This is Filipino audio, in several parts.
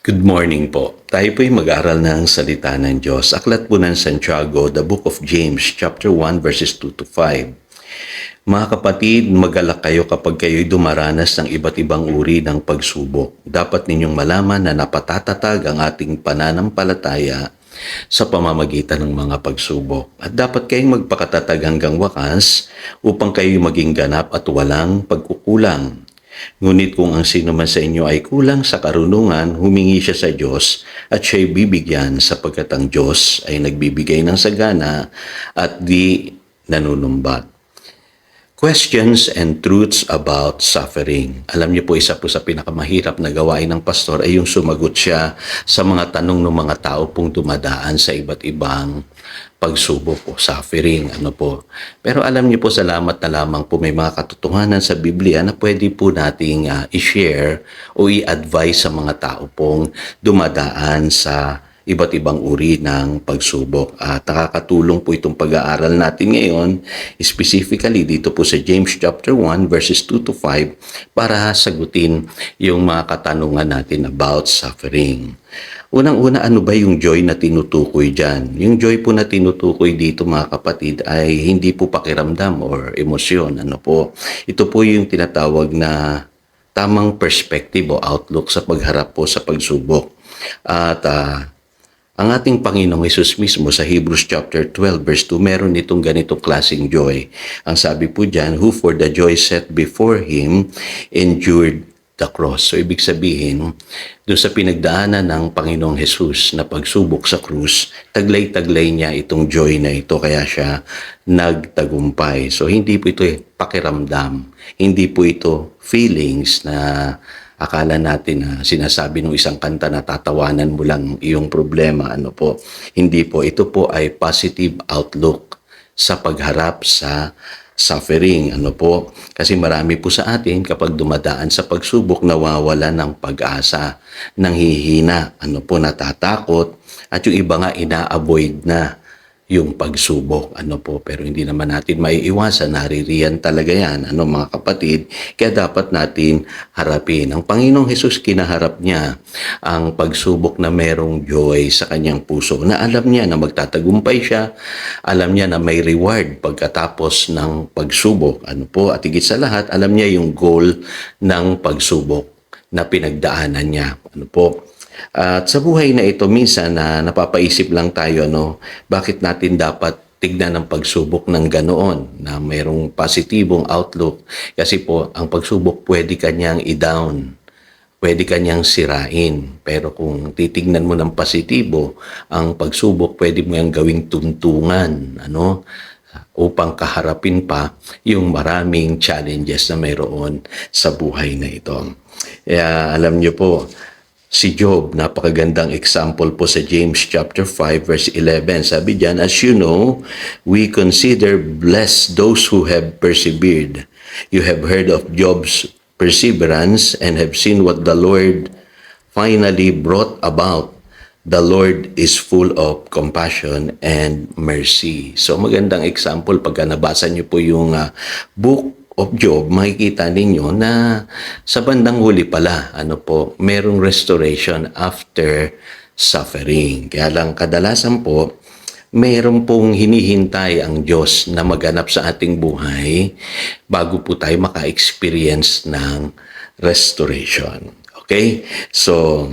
Good morning po. Tayo po'y mag-aral ng salita ng Diyos. Aklat po ng Santiago, the book of James, chapter 1, verses 2 to 5. Mga kapatid, magalak kayo kapag kayo'y dumaranas ng iba't ibang uri ng pagsubok. Dapat ninyong malaman na napatatatag ang ating pananampalataya sa pamamagitan ng mga pagsubok. At dapat kayong magpakatatag hanggang wakas upang kayo'y maging ganap at walang pagkukulang. Ngunit kung ang sino man sa inyo ay kulang sa karunungan, humingi siya sa Diyos at siya'y bibigyan sapagkat ang Diyos ay nagbibigay ng sagana at di nanunumbat. Questions and truths about suffering. Alam niyo po, isa po sa pinakamahirap na gawain ng pastor ay yung sumagot siya sa mga tanong ng mga tao pong dumadaan sa iba't ibang pagsubok o suffering. Pero alam niyo po, salamat na lamang po may mga katotohanan sa Biblia na pwede po nating i-share o i-advise sa mga tao pong dumadaan sa iba't ibang uri ng pagsubok. At nakakatulong po itong pag-aaral natin ngayon, specifically dito po sa James chapter 1 verses 2 to 5 para sagutin yung mga katanungan natin about suffering. Unang-una, ano ba yung joy na tinutukoy dyan? Yung joy po na tinutukoy dito mga kapatid ay hindi po pakiramdam or emosyon. Ito po yung tinatawag na tamang perspective o outlook sa pagharap po sa pagsubok. At ang ating Panginoong Hesus mismo sa Hebrews chapter 12 verse 2, meron itong ganitong klaseng joy. Ang sabi po dyan, who for the joy set before Him endured the cross. So ibig sabihin, doon sa pinagdaanan ng Panginoong Hesus na pagsubok sa krus, taglay-taglay niya itong joy na ito, kaya siya nagtagumpay. So hindi po ito pakiramdam, hindi po ito feelings na akala natin na sinasabi ng isang kanta na tatawanan mo lang iyong problema. Hindi po. Ito po ay positive outlook sa pagharap sa suffering. Kasi marami po sa atin kapag dumadaan sa pagsubok, nawawala ng pag-asa, nanghihina, natatakot, at yung iba nga ina-avoid na yung pagsubok. Pero hindi naman natin maiiwasan, naririyan talaga yan, mga kapatid, kaya dapat natin harapin. Ang Panginoong Hesus, kinaharap niya ang pagsubok na merong joy sa kanyang puso, na alam niya na magtatagumpay siya, alam niya na may reward pagkatapos ng pagsubok. At higit sa lahat, alam niya yung goal ng pagsubok na pinagdaanan niya. At sa buhay na ito, minsan na napapaisip lang tayo, bakit natin dapat tignan ang pagsubok ng ganoon, na mayroong positibong outlook. Kasi po, ang pagsubok pwede kanyang i-down, pwede kanyang sirain. Pero kung titignan mo ng positibo, ang pagsubok pwede mo yung gawing tuntungan, upang kaharapin pa yung maraming challenges na mayroon sa buhay na ito. Kaya alam niyo po, si Job, napakagandang example po sa James chapter 5 verse 11. Sabi diyan, as you know, we consider blessed those who have persevered. You have heard of Job's perseverance and have seen what the Lord finally brought about. The Lord is full of compassion and mercy. So magandang example, pagka nabasa niyo po yung book of Job, makikita ninyo na sa bandang huli pala, merong restoration after suffering. Kaya lang kadalasan po, meron pong hinihintay ang Diyos na maganap sa ating buhay bago po tayo maka-experience ng restoration. Okay? So,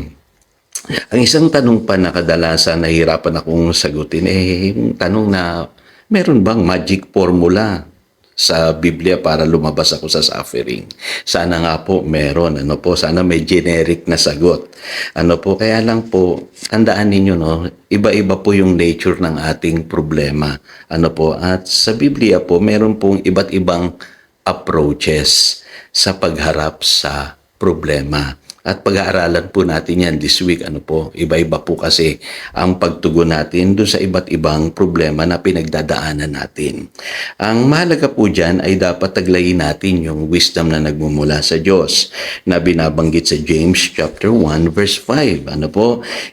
ang isang tanong pa na kadalasan nahihirapan akong sagutin, yung tanong na, meron bang magic formula sa Biblia para lumabas ako sa suffering? Sana nga po meron, sana may generic na sagot. Kaya lang po, tandaan ninyo, iba-iba po yung nature ng ating problema. At sa Biblia po, meron pong iba't ibang approaches sa pagharap sa problema. At pag-aaralan po natin yan this week. Iba-iba po kasi ang pagtugon natin doon sa iba't ibang problema na pinagdadaanan natin. Ang mahalaga po dyan ay dapat taglayin natin yung wisdom na nagmumula sa Diyos na binabanggit sa James chapter 1 verse 5.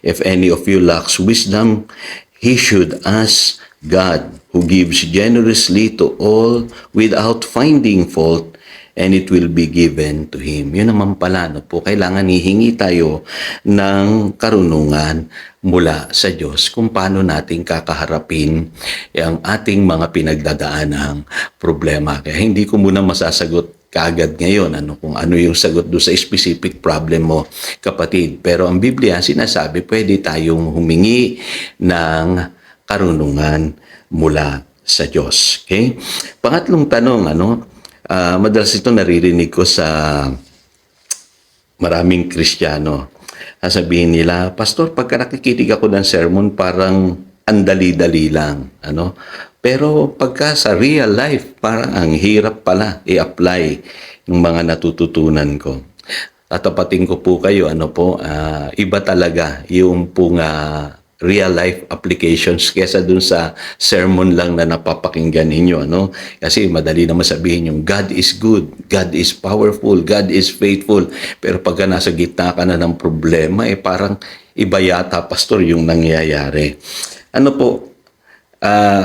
If any of you lacks wisdom, he should ask God, who gives generously to all without finding fault, and it will be given to him. Yun naman pala, no po, kailangan hihingi tayo ng karunungan mula sa Diyos kung paano natin kakaharapin ang ating mga pinagdadaanang problema. Kaya hindi ko muna masasagot kaagad ngayon kung ano yung sagot do sa specific problem mo, kapatid. Pero ang Biblia sinasabi pwede tayong humingi ng karunungan mula sa Diyos. Okay? Pangatlong tanong, madalas ito naririnig ko sa maraming Kristiyano. Sabihin nila, Pastor, pagka nakikinig ako ng sermon, parang andali-dali lang. Pero pagka sa real life, parang ang hirap pala i-apply yung mga natututunan ko. Tatapatin ko po kayo, iba talaga yung pong real life applications kesa dun sa sermon lang na napapakinggan ninyo. Kasi madali naman sabihin yung God is good, God is powerful, God is faithful. Pero pagka nasa gitna ka na ng problema, parang iba yata, Pastor, yung nangyayari.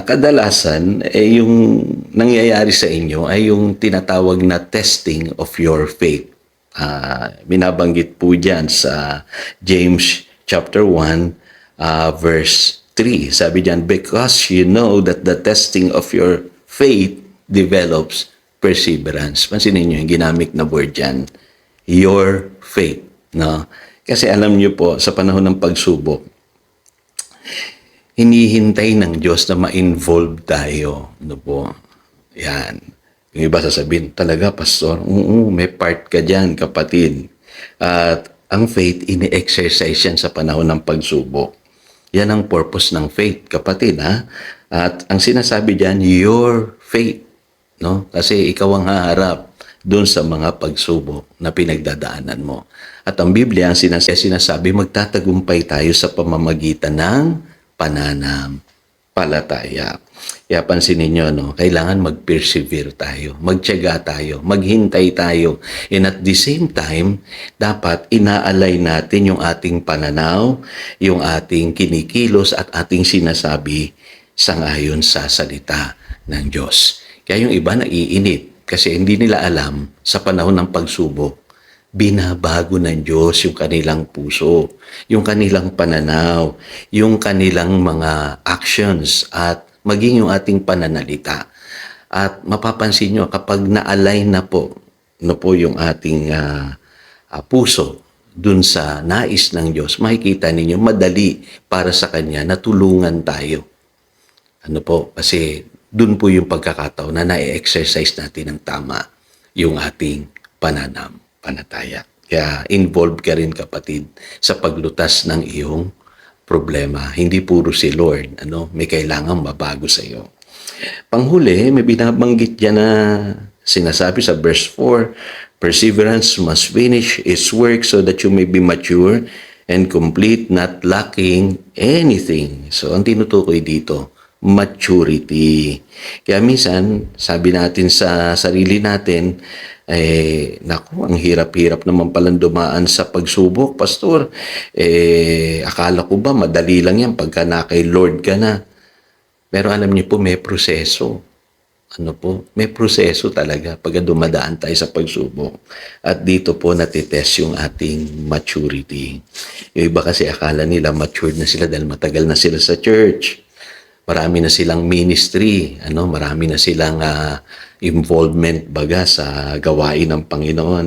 Kadalasan, yung nangyayari sa inyo ay yung tinatawag na testing of your faith. Binabanggit po dyan sa James chapter 1, verse 3. Sabi dyan, because you know that the testing of your faith develops perseverance. Pansinin nyo yung ginamit na word dyan. Your faith. No? Kasi alam nyo po, sa panahon ng pagsubok, hinihintay ng Diyos na ma-involve tayo. Yan. Yung iba sasabihin, talaga, Pastor, may part ka dyan, kapatid. At ang faith, ini-exercise yan sa panahon ng pagsubok. Yan ang purpose ng faith, kapatid. At ang sinasabi dyan, your faith. Kasi ikaw ang haharap doon sa mga pagsubok na pinagdadaanan mo. At ang Biblia, ang sinasabi, magtatagumpay tayo sa pamamagitan ng pananampalataya. Kaya pansinin nyo, kailangan mag-persevere tayo, magtiyaga tayo, maghintay tayo. And at the same time, dapat inaalay natin yung ating pananaw, yung ating kinikilos at ating sinasabi sangayon sa salita ng Diyos. Kaya yung iba naiinip kasi hindi nila alam sa panahon ng pagsubok, binabago ng Diyos yung kanilang puso, yung kanilang pananaw, yung kanilang mga actions at maging yung ating pananalita. At mapapansin nyo, kapag na-align na po yung ating puso dun sa nais ng Diyos, makikita ninyo madali para sa Kanya na tulungan tayo. Kasi dun po yung pagkakataon na na-exercise natin ng tama yung ating pananampalataya. Kaya involved ka rin, kapatid, sa paglutas ng iyong problema. Hindi puro si Lord, may kailangang mabago sa iyo. Panghuli, may binabanggit diyan na sinasabi sa verse 4, perseverance must finish its work so that you may be mature and complete, not lacking anything. So, ang tinutukoy dito, maturity. Kaya minsan, sabi natin sa sarili natin, ang hirap-hirap naman palang dumaan sa pagsubok, Pastor. Akala ko ba madali lang yan pagka na kay Lord ka na. Pero alam niyo po, may proseso. May proseso talaga pag dumadaan tayo sa pagsubok. At dito po natitest yung ating maturity. Yung iba kasi akala nila matured na sila dahil matagal na sila sa church. Marami na silang ministry, marami na silang involvement sa gawain ng Panginoon.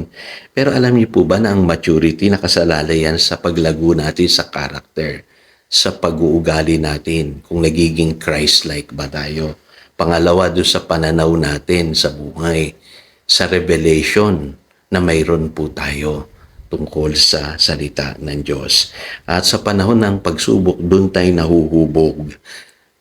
Pero alam niyo po ba na ang maturity nakasalalay yan sa paglago natin sa character, sa pag-uugali natin, kung nagiging Christ-like ba tayo. Pangalawa, doon sa pananaw natin sa buhay, sa revelation na mayroon po tayo tungkol sa salita ng Diyos. At sa panahon ng pagsubok, doon tayo nahuhubog.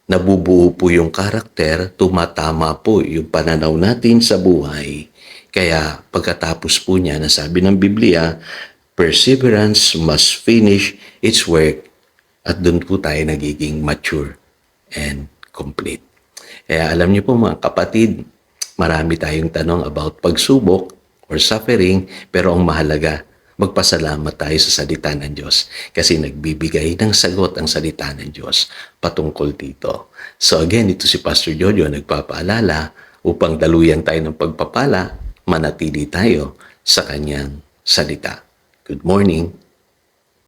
Nabubuo po yung karakter, tumatama po yung pananaw natin sa buhay. Kaya pagkatapos po niya, nasabi ng Biblia, perseverance must finish its work. At doon po tayo nagiging mature and complete. Kaya alam niyo po mga kapatid, marami tayong tanong about pagsubok or suffering, pero ang mahalaga, magpasalamat tayo sa salita ng Diyos kasi nagbibigay ng sagot ang salita ng Diyos patungkol dito. So again, ito si Pastor Jojo nagpapaalala upang daluyan tayo ng pagpapala manatili tayo sa kanyang salita. Good morning.